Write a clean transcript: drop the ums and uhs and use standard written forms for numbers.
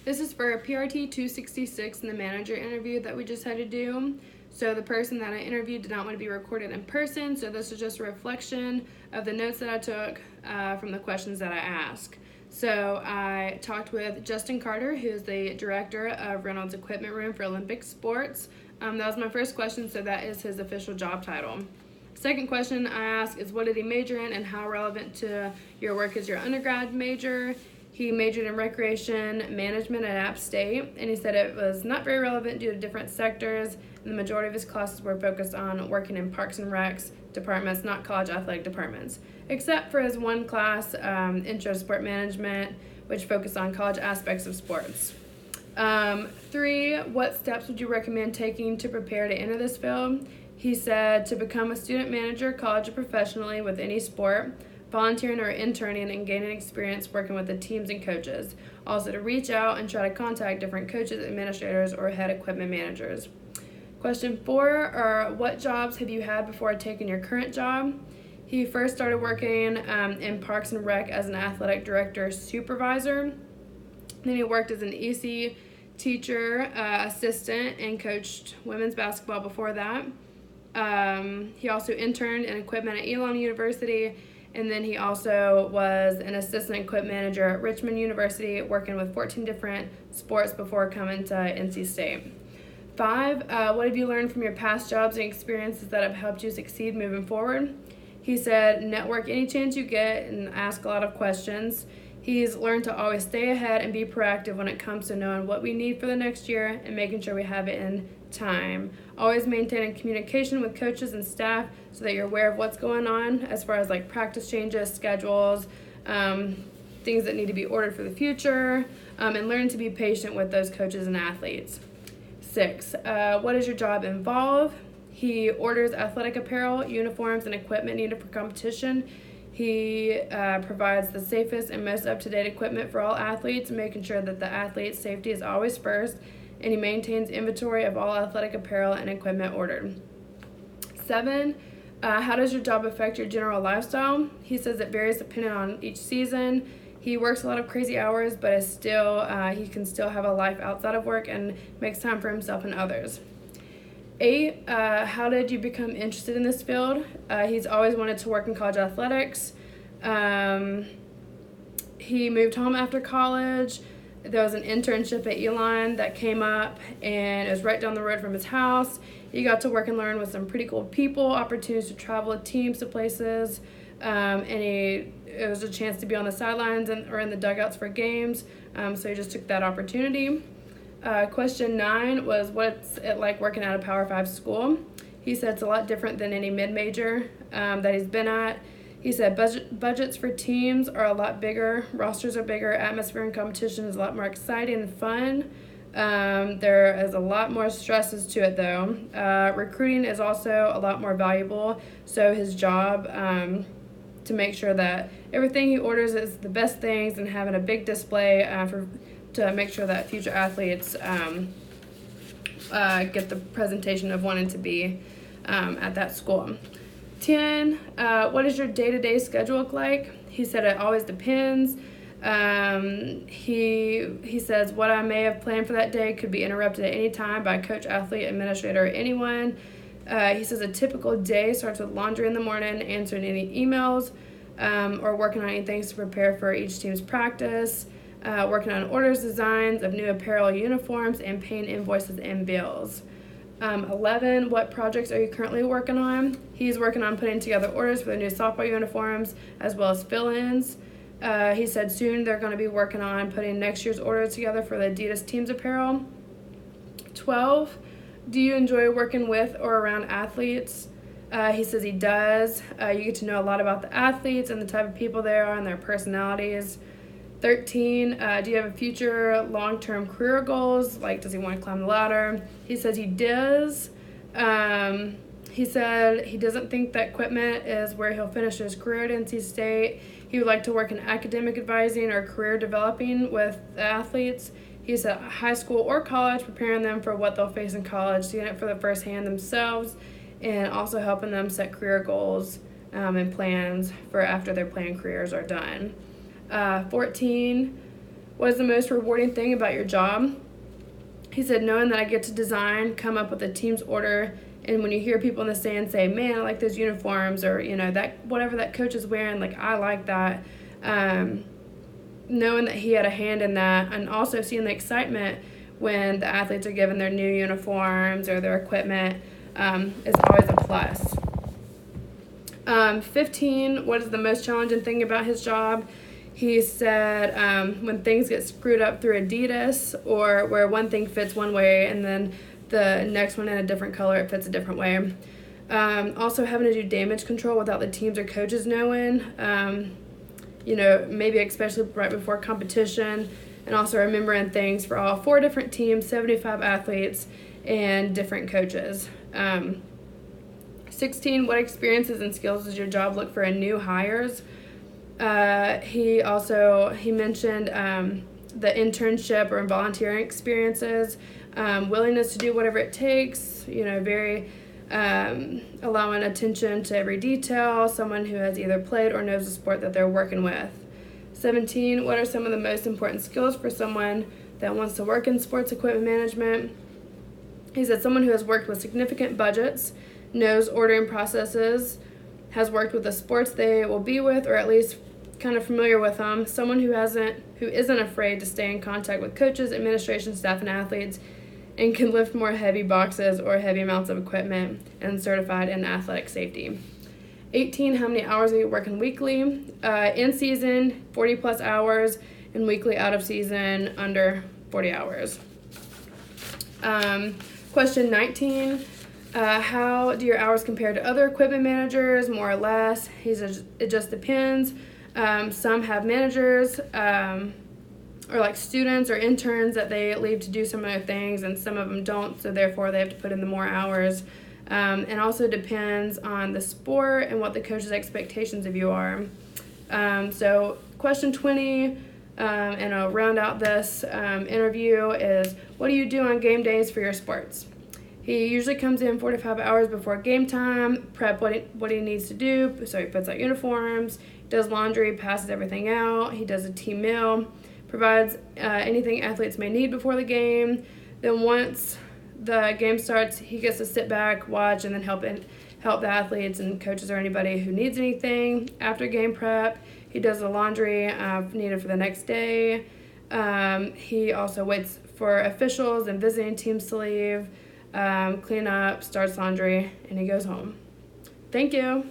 This is for PRT 266 in the manager interview that we just had to do. So the person that I interviewed did not want to be recorded in person, so this is just a reflection of the notes that I took from the questions that I asked. So I talked with Justin Carter, who is the director of Reynolds Equipment Room for Olympic Sports. That was my first question, so that is his official job title. Second question I asked is, what did he major in and how relevant to your work is your undergrad major? He majored in recreation management at App State, and he said it was not very relevant due to different sectors, and the majority of his classes were focused on working in parks and recs departments, not college athletic departments, except for his one class, Intro to Sport Management, which focused on college aspects of sports. 3, what steps would you recommend taking to prepare to enter this field? He said to become a student manager, college or professionally with any sport, volunteering or interning and gaining experience working with the teams and coaches. Also to reach out and try to contact different coaches, administrators, or head equipment managers. Question 4 are, what jobs have you had before taking your current job? He first started working in Parks and Rec as an athletic director supervisor. Then he worked as an EC teacher, assistant, and coached women's basketball before that. He also interned in equipment at Elon University, and then he also was an assistant equipment manager at Richmond University, working with 14 different sports before coming to NC State. 5, what have you learned from your past jobs and experiences that have helped you succeed moving forward? He said, network any chance you get and ask a lot of questions. He's learned to always stay ahead and be proactive when it comes to knowing what we need for the next year and making sure we have it in time. Always maintaining communication with coaches and staff so that you're aware of what's going on as far as like practice changes, schedules, things that need to be ordered for the future, and learn to be patient with those coaches and athletes. 6, what does your job involve? He orders athletic apparel, uniforms, and equipment needed for competition. He provides the safest and most up-to-date equipment for all athletes, making sure that the athlete's safety is always first, and he maintains inventory of all athletic apparel and equipment ordered. 7, how does your job affect your general lifestyle? He says it varies depending on each season. He works a lot of crazy hours, but is still he can still have a life outside of work and makes time for himself and others. 8, how did you become interested in this field? He's always wanted to work in college athletics. He moved home after college. There was an internship at Elon that came up, and it was right down the road from his house. He got to work and learn with some pretty cool people, opportunities to travel with teams to places, and it was a chance to be on the sidelines or in the dugouts for games, so he just took that opportunity. Question 9 was, what's it like working at a Power 5 school? He said it's a lot different than any mid-major that he's been at. He said budgets for teams are a lot bigger, rosters are bigger, atmosphere and competition is a lot more exciting and fun. There is a lot more stresses to it though. Recruiting is also a lot more valuable, so his job to make sure that everything he orders is the best things and having a big display to make sure that future athletes get the presentation of wanting to be at that school. 10, what does your day-to-day schedule look like? He said it always depends. He says what I may have planned for that day could be interrupted at any time by coach, athlete, administrator, or anyone. He says a typical day starts with laundry in the morning, answering any emails, or working on any things to prepare for each team's practice, working on orders, designs of new apparel, uniforms, and paying invoices and bills. 11, what projects are you currently working on? He's working on putting together orders for the new softball uniforms as well as fill-ins. He said soon they're going to be working on putting next year's orders together for the Adidas team's apparel. 12, do you enjoy working with or around athletes? He says he does. You get to know a lot about the athletes and the type of people they are and their personalities. 13, do you have a future long-term career goals? Like, does he want to climb the ladder? He says he does. He said he doesn't think that equipment is where he'll finish his career at NC State. He would like to work in academic advising or career developing with the athletes. He said high school or college, preparing them for what they'll face in college, seeing it for the first hand themselves, and also helping them set career goals and plans for after their playing careers are done. 14, What is the most rewarding thing about your job? He said, knowing that I get to design, come up with a team's order, and when you hear people in the stands say, man, I like those uniforms, or, that whatever that coach is wearing, like, I like that. Knowing that he had a hand in that, and also seeing the excitement when the athletes are given their new uniforms or their equipment is always a plus. 15, what is the most challenging thing about his job? He said when things get screwed up through Adidas, or where one thing fits one way and then the next one in a different color, it fits a different way. Also having to do damage control without the teams or coaches knowing, maybe especially right before competition, and also remembering things for all 4 different teams, 75 athletes, and different coaches. 16, what experiences and skills does your job look for in new hires? He mentioned the internship or volunteering experiences, willingness to do whatever it takes, very allowing attention to every detail, someone who has either played or knows the sport that they're working with. 17, what are some of the most important skills for someone that wants to work in sports equipment management? He said someone who has worked with significant budgets, knows ordering processes, has worked with the sports they will be with, or at least kind of familiar with them, someone who isn't afraid to stay in contact with coaches, administration staff, and athletes, and can lift more heavy boxes or heavy amounts of equipment, and certified in athletic safety. 18, how many hours are you working weekly? In season, 40 plus hours, and weekly out of season, under 40 hours. Question 19, how do your hours compare to other equipment managers, more or less? He says it just depends. Some have managers or like students or interns that they leave to do some other things, and some of them don't, so therefore they have to put in the more hours. And also depends on the sport and what the coach's expectations of you are. So question 20, and I'll round out this interview, is what do you do on game days for your sports? He usually comes in 4 to 5 hours before game time, prep what he needs to do. So he puts out uniforms, does laundry, passes everything out. He does a team meal, provides anything athletes may need before the game. Then once the game starts, he gets to sit back, watch, and then help the athletes and coaches or anybody who needs anything. After game prep, he does the laundry needed for the next day. He also waits for officials and visiting teams to leave, clean up, starts laundry, and he goes home. Thank you.